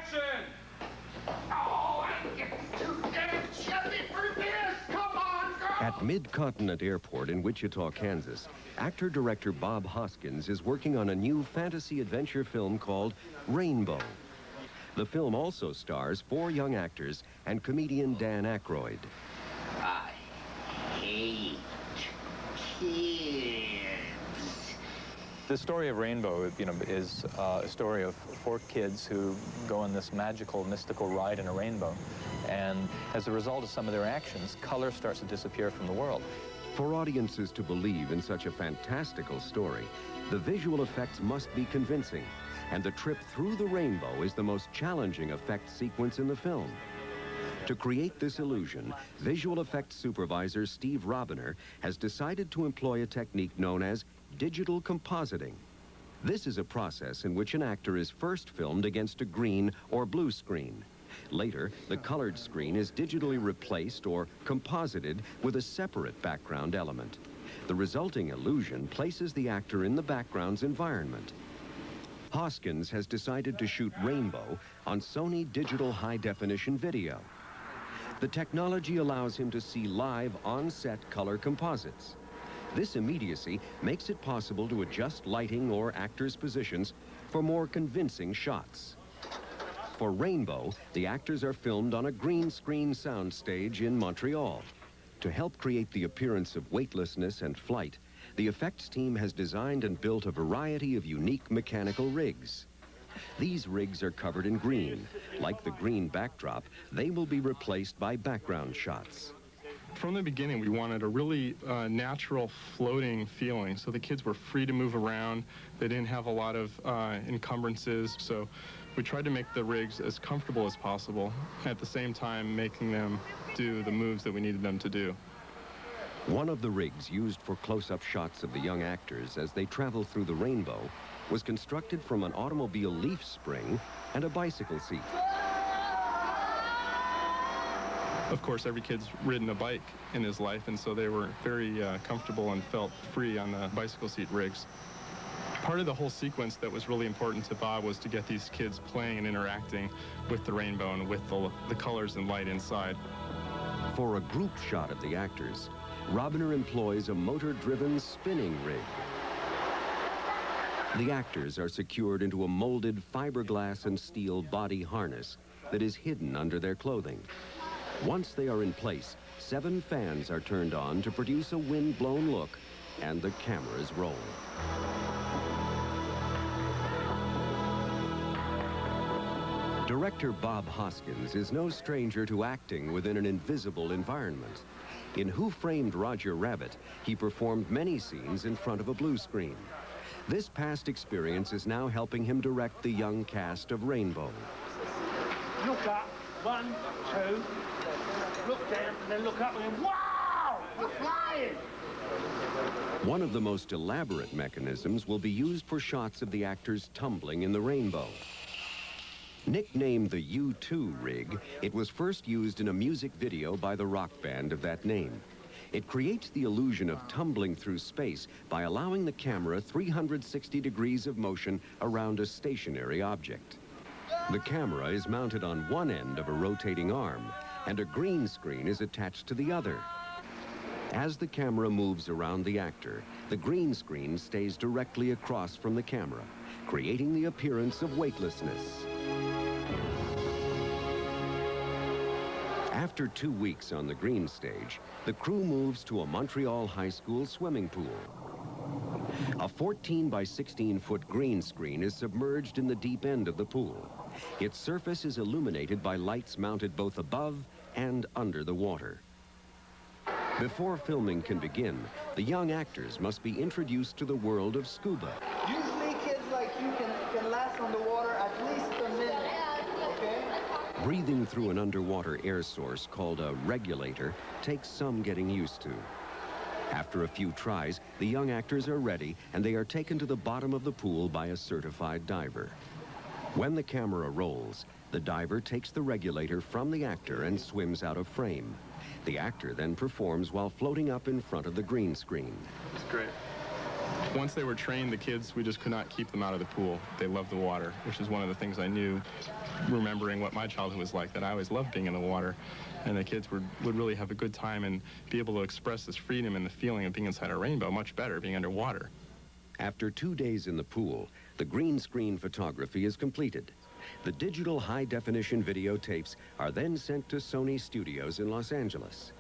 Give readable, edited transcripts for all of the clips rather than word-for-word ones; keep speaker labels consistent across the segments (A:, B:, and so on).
A: Action!
B: Oh, I'm getting too damn chubby for this! Come on, girl!
C: At Mid-Continent Airport in Wichita, Kansas, actor-director Bob Hoskins is working on a new fantasy adventure film called Rainbow. The film also stars 4 young actors and comedian Dan Aykroyd.
B: I hate kids.
D: The story of Rainbow, is a story of 4 kids who go on this magical, mystical ride in a rainbow. And as a result of some of their actions, color starts to disappear from the world.
C: For audiences to believe in such a fantastical story, the visual effects must be convincing, and the trip through the rainbow is the most challenging effect sequence in the film. To create this illusion, visual effects supervisor Steve Robiner has decided to employ a technique known as digital compositing. This is a process in which an actor is first filmed against a green or blue screen. Later, the colored screen is digitally replaced or composited with a separate background element. The resulting illusion places the actor in the background's environment. Hoskins has decided to shoot Rainbow on Sony digital high-definition video. The technology allows him to see live on-set color composites. This immediacy makes it possible to adjust lighting or actors' positions for more convincing shots. For Rainbow, the actors are filmed on a green screen soundstage in Montreal. To help create the appearance of weightlessness and flight, the effects team has designed and built a variety of unique mechanical rigs. These rigs are covered in green. Like the green backdrop, they will be replaced by background shots.
E: From the beginning, we wanted a really natural floating feeling, so the kids were free to move around. They didn't have a lot of encumbrances, so we tried to make the rigs as comfortable as possible, at the same time making them do the moves that we needed them to do.
C: One of the rigs used for close-up shots of the young actors as they travel through the rainbow was constructed from an automobile leaf spring and a bicycle seat.
E: Of course, every kid's ridden a bike in his life, and so they were very comfortable and felt free on the bicycle seat rigs. Part of the whole sequence that was really important to Bob was to get these kids playing and interacting with the rainbow and with the colors and light inside.
C: For a group shot of the actors, Robiner employs a motor-driven spinning rig. The actors are secured into a molded fiberglass and steel body harness that is hidden under their clothing. Once they are in place, 7 fans are turned on to produce a wind-blown look, and the cameras roll. Director Bob Hoskins is no stranger to acting within an invisible environment. In Who Framed Roger Rabbit, he performed many scenes in front of a blue screen. This past experience is now helping him direct the young cast of Rainbow.
F: Look up, 1, 2, look down, and then look up and then, wow, we're flying!
C: One of the most elaborate mechanisms will be used for shots of the actors tumbling in the rainbow. Nicknamed the U2 rig, it was first used in a music video by the rock band of that name. It creates the illusion of tumbling through space by allowing the camera 360 degrees of motion around a stationary object. The camera is mounted on one end of a rotating arm, and a green screen is attached to the other. As the camera moves around the actor, the green screen stays directly across from the camera, creating the appearance of weightlessness. After 2 weeks on the green stage, the crew moves to a Montreal high school swimming pool. A 14 by 16-foot green screen is submerged in the deep end of the pool. Its surface is illuminated by lights mounted both above and under the water. Before filming can begin, the young actors must be introduced to the world of scuba.
G: Usually kids like you can last on the water at least a minute, okay?
C: Breathing through an underwater air source called a regulator takes some getting used to. After a few tries, the young actors are ready, and they are taken to the bottom of the pool by a certified diver. When the camera rolls, the diver takes the regulator from the actor and swims out of frame. The actor then performs while floating up in front of the green screen.
E: It's great. Once they were trained, the kids, we just could not keep them out of the pool. They loved the water, which is one of the things I knew, remembering what my childhood was like, that I always loved being in the water. And the kids would really have a good time and be able to express this freedom and the feeling of being inside a rainbow much better, being underwater.
C: After 2 days in the pool, the green screen photography is completed. The digital high-definition videotapes are then sent to Sony Studios in Los Angeles.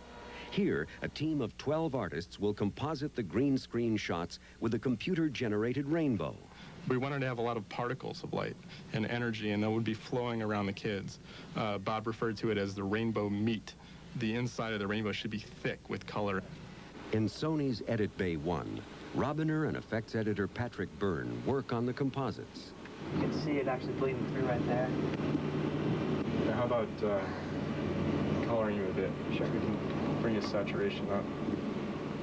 C: Here, a team of 12 artists will composite the green screen shots with a computer-generated rainbow.
E: We wanted to have a lot of particles of light and energy, and that would be flowing around the kids. Bob referred to it as the rainbow meat. The inside of the rainbow should be thick with color.
C: In Sony's Edit Bay 1, Robiner and effects editor Patrick Byrne work on the composites.
A: You can see it actually bleeding through right there.
E: Now how about coloring you a bit? Check we can bring his saturation up.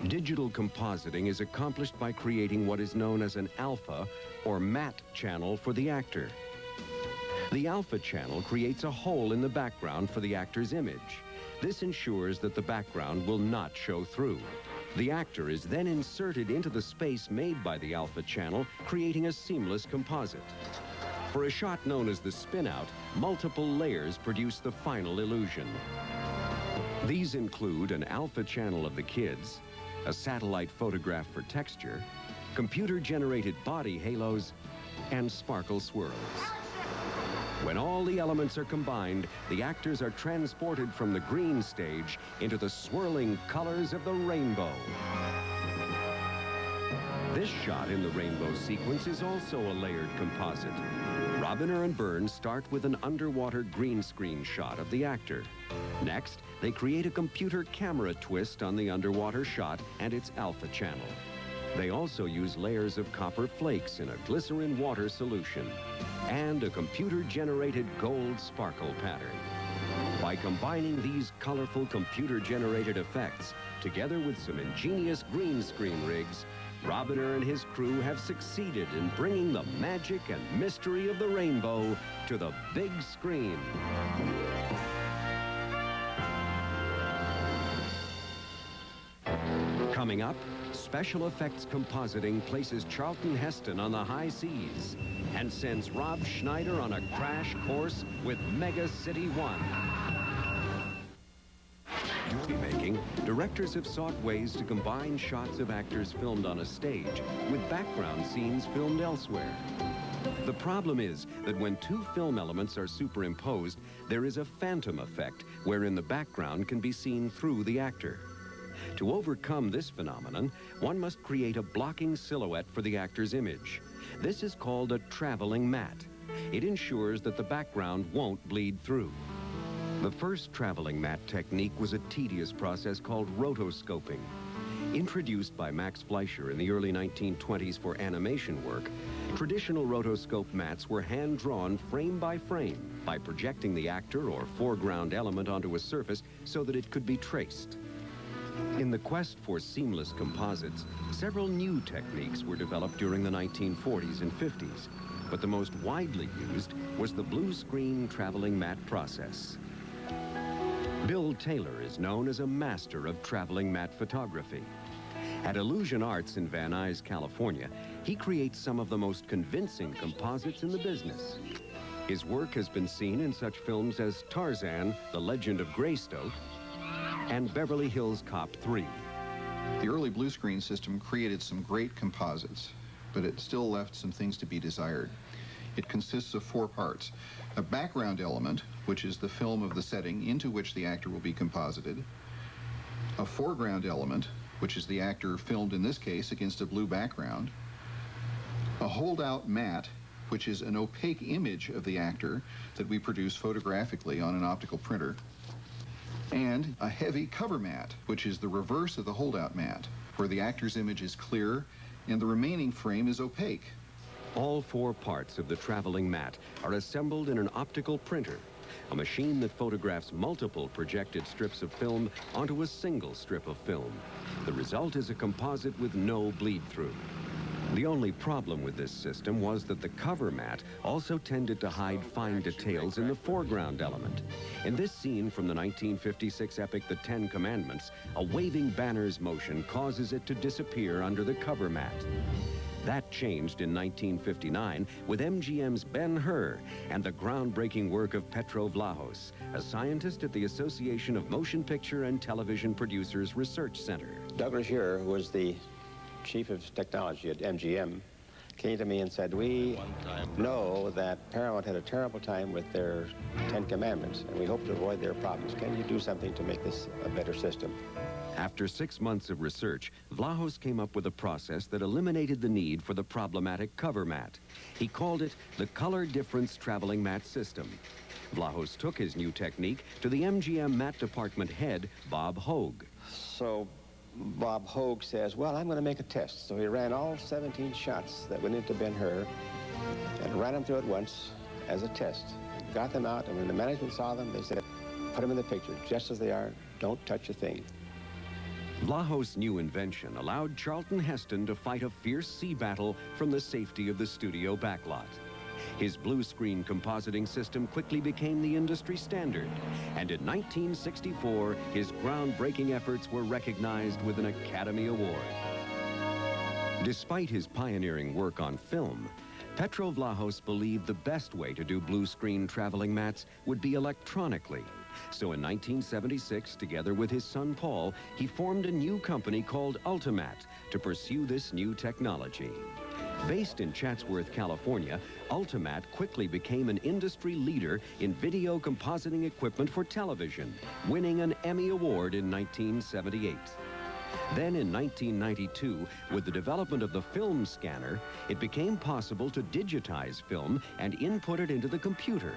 C: Digital compositing is accomplished by creating what is known as an alpha or matte channel for the actor. The alpha channel creates a hole in the background for the actor's image. This ensures that the background will not show through. The actor is then inserted into the space made by the alpha channel, creating a seamless composite. For a shot known as the spin-out, multiple layers produce the final illusion. These include an alpha channel of the kids, a satellite photograph for texture, computer-generated body halos, and sparkle swirls. When all the elements are combined, the actors are transported from the green stage into the swirling colors of the rainbow. This shot in the rainbow sequence is also a layered composite. Robiner and Byrne start with an underwater green screen shot of the actor. Next, they create a computer camera twist on the underwater shot and its alpha channel. They also use layers of copper flakes in a glycerin water solution and a computer-generated gold sparkle pattern. By combining these colorful computer-generated effects together with some ingenious green screen rigs, Robiner and his crew have succeeded in bringing the magic and mystery of the rainbow to the big screen. Coming up, special effects compositing places Charlton Heston on the high seas and sends Rob Schneider on a crash course with Mega City 1. Movie making, directors have sought ways to combine shots of actors filmed on a stage with background scenes filmed elsewhere. The problem is that when two film elements are superimposed, there is a phantom effect wherein the background can be seen through the actor. To overcome this phenomenon, one must create a blocking silhouette for the actor's image. This is called a traveling matte. It ensures that the background won't bleed through. The first traveling matte technique was a tedious process called rotoscoping. Introduced by Max Fleischer in the early 1920s for animation work, traditional rotoscope mattes were hand-drawn frame by frame by projecting the actor or foreground element onto a surface so that it could be traced. In the quest for seamless composites, several new techniques were developed during the 1940s and 50s, but the most widely used was the blue screen traveling matte process. Bill Taylor is known as a master of traveling matte photography. At Illusion Arts in Van Nuys, California, he creates some of the most convincing composites in the business. His work has been seen in such films as Tarzan, The Legend of Greystoke, and Beverly Hills Cop 3.
H: The early blue screen system created some great composites, but it still left some things to be desired. It consists of 4 parts. A background element, which is the film of the setting into which the actor will be composited. A foreground element, which is the actor filmed in this case against a blue background. A holdout matte, which is an opaque image of the actor that we produce photographically on an optical printer. And a heavy cover matte, which is the reverse of the holdout matte, where the actor's image is clear and the remaining frame is opaque.
C: All 4 parts of the traveling matte are assembled in an optical printer, a machine that photographs multiple projected strips of film onto a single strip of film. The result is a composite with no bleed-through. The only problem with this system was that the cover mat also tended to hide fine details in the foreground element. In this scene from the 1956 epic The Ten Commandments, a waving banner's motion causes it to disappear under the cover mat. That changed in 1959 with MGM's Ben-Hur and the groundbreaking work of Petro Vlahos, a scientist at the Association of Motion Picture and Television Producers Research Center.
I: Douglas Shearer, who was the chief of technology at MGM, came to me and said, we know that Paramount had a terrible time with their 10 Commandments, and we hope to avoid their problems. Can you do something to make this a better system?
C: After 6 months of research, Vlahos came up with a process that eliminated the need for the problematic cover mat. He called it the color difference traveling mat system. Vlahos took his new technique to the MGM mat department head, Bob Hogue.
I: So Bob Hogue says, well, I'm going to make a test. So he ran all 17 shots that went into Ben-Hur and ran them through at once as a test. Got them out, and when the management saw them, they said, put them in the picture just as they are. Don't touch a thing.
C: Vlahos' new invention allowed Charlton Heston to fight a fierce sea battle from the safety of the studio backlot. His blue screen compositing system quickly became the industry standard, and in 1964, his groundbreaking efforts were recognized with an Academy Award. Despite his pioneering work on film, Petro Vlahos believed the best way to do blue screen traveling mats would be electronically. So in 1976, together with his son Paul, he formed a new company called Ultimat to pursue this new technology. Based in Chatsworth, California, Ultimat quickly became an industry leader in video compositing equipment for television, winning an Emmy Award in 1978. Then in 1992, with the development of the film scanner, it became possible to digitize film and input it into the computer.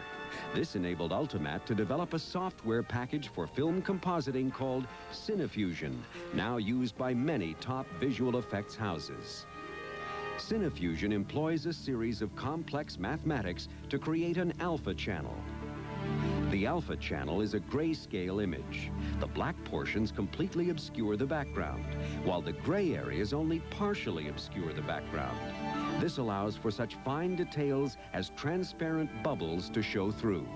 C: This enabled Ultimat to develop a software package for film compositing called Cinefusion, now used by many top visual effects houses. Cinefusion employs a series of complex mathematics to create an alpha channel. The alpha channel is a grayscale image. The black portions completely obscure the background, while the gray areas only partially obscure the background. This allows for such fine details as transparent bubbles to show through.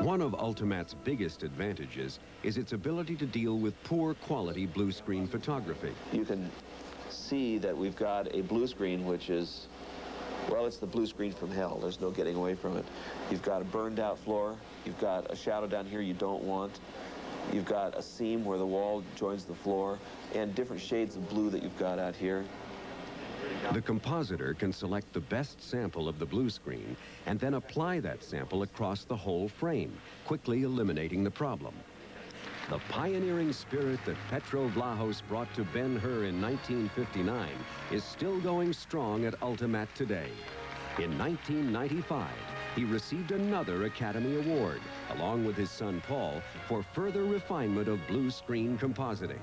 C: One of Ultimat's biggest advantages is its ability to deal with poor quality blue screen photography.
J: You can see that we've got a blue screen which is, well, it's the blue screen from hell. There's no getting away from it. You've got a burned out floor. You've got a shadow down here you don't want. You've got a seam where the wall joins the floor, and different shades of blue that you've got out here.
C: The compositor can select the best sample of the blue screen and then apply that sample across the whole frame, quickly eliminating the problem. The pioneering spirit that Petro Vlahos brought to Ben-Hur in 1959 is still going strong at Ultimat today. In 1995, he received another Academy Award, along with his son Paul, for further refinement of blue screen compositing.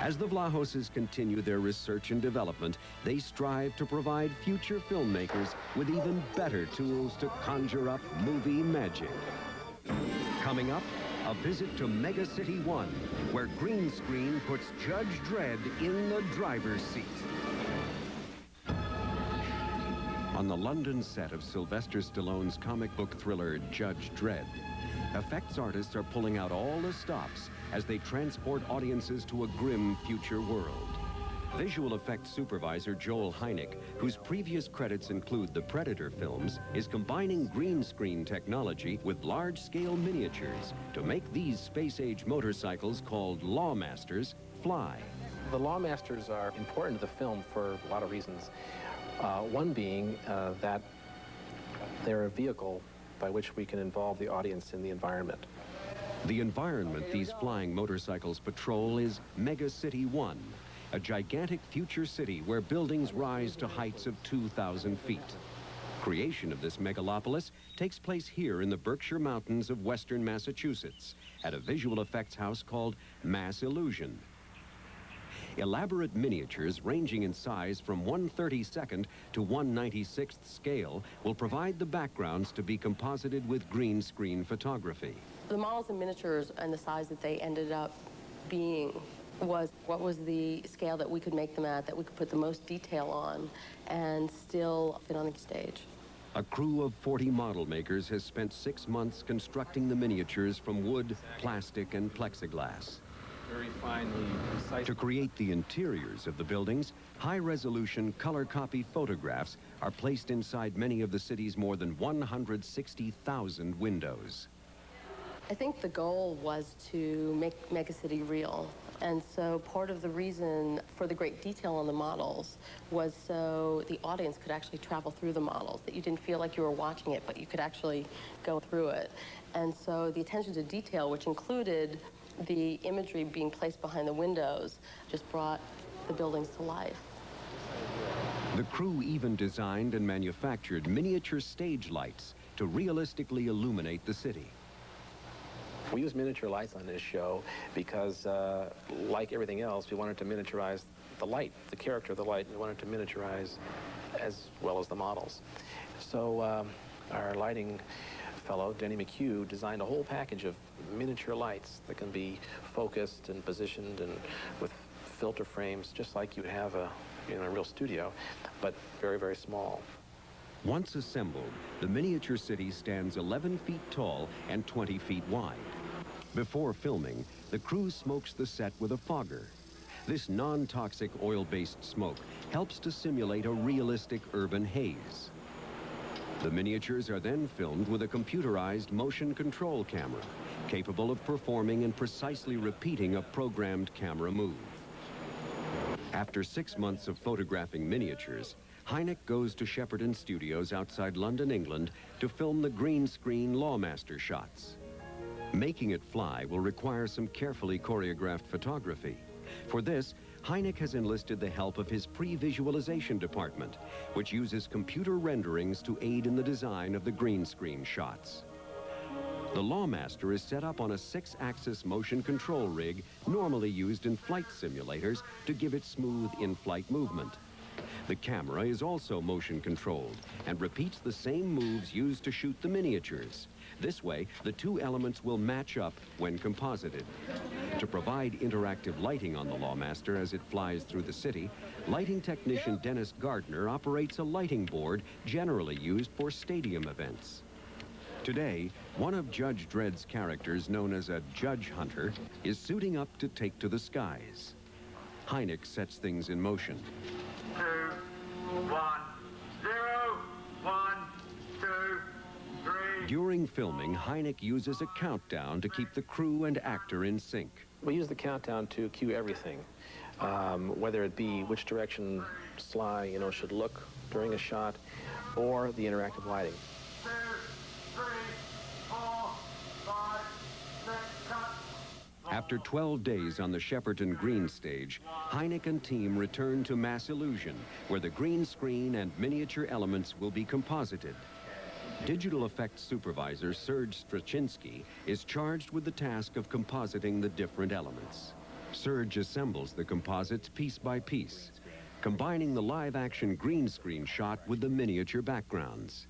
C: As the Vlahoses continue their research and development, they strive to provide future filmmakers with even better tools to conjure up movie magic. Coming up, a visit to Mega City 1, where green screen puts Judge Dredd in the driver's seat. On the London set of Sylvester Stallone's comic book thriller Judge Dredd, effects artists are pulling out all the stops as they transport audiences to a grim future world. Visual effects supervisor Joel Hynek, whose previous credits include the Predator films, is combining green screen technology with large-scale miniatures to make these space-age motorcycles called Lawmasters fly.
K: The Lawmasters are important to the film for a lot of reasons. One being that they're a vehicle by which we can involve the audience in the environment.
C: The environment these flying motorcycles patrol is Mega City 1, a gigantic future city where buildings rise to heights of 2,000 feet. Creation of this megalopolis takes place here in the Berkshire Mountains of western Massachusetts at a visual effects house called Mass Illusion. Elaborate miniatures ranging in size from 1/32nd to 1/96th scale will provide the backgrounds to be composited with green screen photography.
L: The models and miniatures and the size that they ended up being was what was the scale that we could make them at, that we could put the most detail on and still fit on the stage.
C: A crew of 40 model makers has spent 6 months constructing the miniatures from wood, plastic, and plexiglass.
K: Very finely, precise.
C: To create the interiors of the buildings, high-resolution color copy photographs are placed inside many of the city's more than 160,000 windows.
L: I think the goal was to make megacity real. And so part of the reason for the great detail on the models was so the audience could actually travel through the models, that you didn't feel like you were watching it, but you could actually go through it. And so the attention to detail, which included the imagery being placed behind the windows, just brought the buildings to life.
C: The crew even designed and manufactured miniature stage lights to realistically illuminate the city.
K: We use miniature lights on this show because, like everything else, we wanted to miniaturize the light, the character of the light. We wanted to miniaturize as well as the models. So our lighting fellow, Denny McHugh, designed a whole package of miniature lights that can be focused and positioned and with filter frames, just like you would have in a real studio, but very, very small.
C: Once assembled, the miniature city stands 11 feet tall and 20 feet wide. Before filming, the crew smokes the set with a fogger. This non-toxic oil-based smoke helps to simulate a realistic urban haze. The miniatures are then filmed with a computerized motion control camera, capable of performing and precisely repeating a programmed camera move. After 6 months of photographing miniatures, Hynek goes to Shepperton Studios outside London, England, to film the green screen Lawmaster shots. Making it fly will require some carefully choreographed photography. For this, Hynek has enlisted the help of his pre-visualization department, which uses computer renderings to aid in the design of the green screen shots. The Lawmaster is set up on a 6-axis motion control rig normally used in flight simulators to give it smooth in-flight movement. The camera is also motion controlled and repeats the same moves used to shoot the miniatures. This way, the two elements will match up when composited. To provide interactive lighting on the Lawmaster as it flies through the city, lighting technician Dennis Gardner operates a lighting board generally used for stadium events. Today, one of Judge Dredd's characters, known as a judge hunter, is suiting up to take to the skies. Hynek sets things in motion.
B: 2, 1, 0, 1, 2, 3.
C: During filming, Hynek uses a countdown to keep the crew and actor in sync.
K: We use the countdown to cue everything, whether it be which direction Sly, should look during a shot, or the interactive lighting.
B: 2, 3, 4, 5, 6, cut.
C: After 12 days on the Shepperton Green stage, Hynek and team return to Mass Illusion, where the green screen and miniature elements will be composited. Digital effects supervisor Serge Straczynski is charged with the task of compositing the different elements. Serge assembles the composites piece by piece, combining the live-action green screen shot with the miniature backgrounds.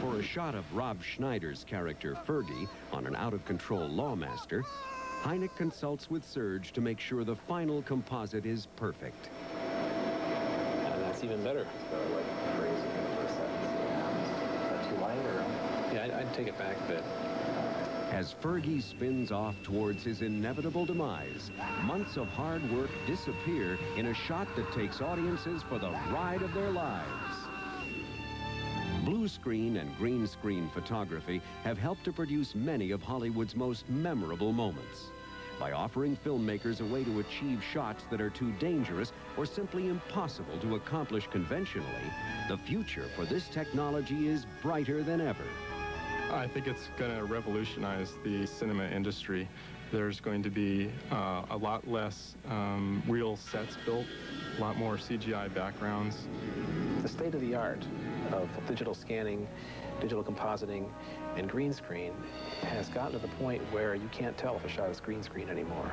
C: For a shot of Rob Schneider's character Fergie on an out-of-control Lawmaster, Hynek consults with Serge to make sure the final composite is perfect.
K: That's even better.
A: Too light, or?
K: Yeah, I'd take it back a bit.
C: As Fergie spins off towards his inevitable demise, months of hard work disappear in a shot that takes audiences for the ride of their lives. Blue screen and green screen photography have helped to produce many of Hollywood's most memorable moments. By offering filmmakers a way to achieve shots that are too dangerous or simply impossible to accomplish conventionally, the future for this technology is brighter than ever.
E: I think it's going to revolutionize the cinema industry. There's going to be a lot less real sets built, a lot more CGI backgrounds.
K: The state of the art of digital scanning, digital compositing, and green screen has gotten to the point where you can't tell if a shot is green screen anymore.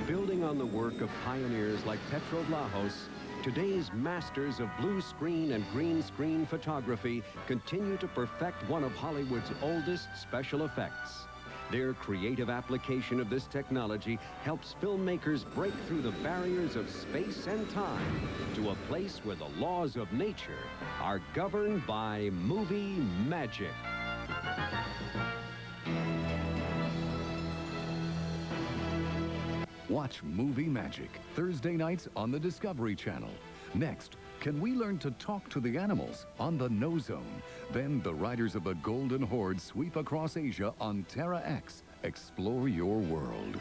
C: Building on the work of pioneers like Petro Vlahos, Today's masters of blue screen and green screen photography continue to perfect one of Hollywood's oldest special effects. Their creative application of this technology helps filmmakers break through the barriers of space and time to a place where the laws of nature are governed by movie magic.
M: Watch Movie Magic, Thursday nights on the Discovery Channel. Next, can we learn to talk to the animals on the No Zone? Then the riders of the Golden Horde sweep across Asia on Terra X. Explore your world.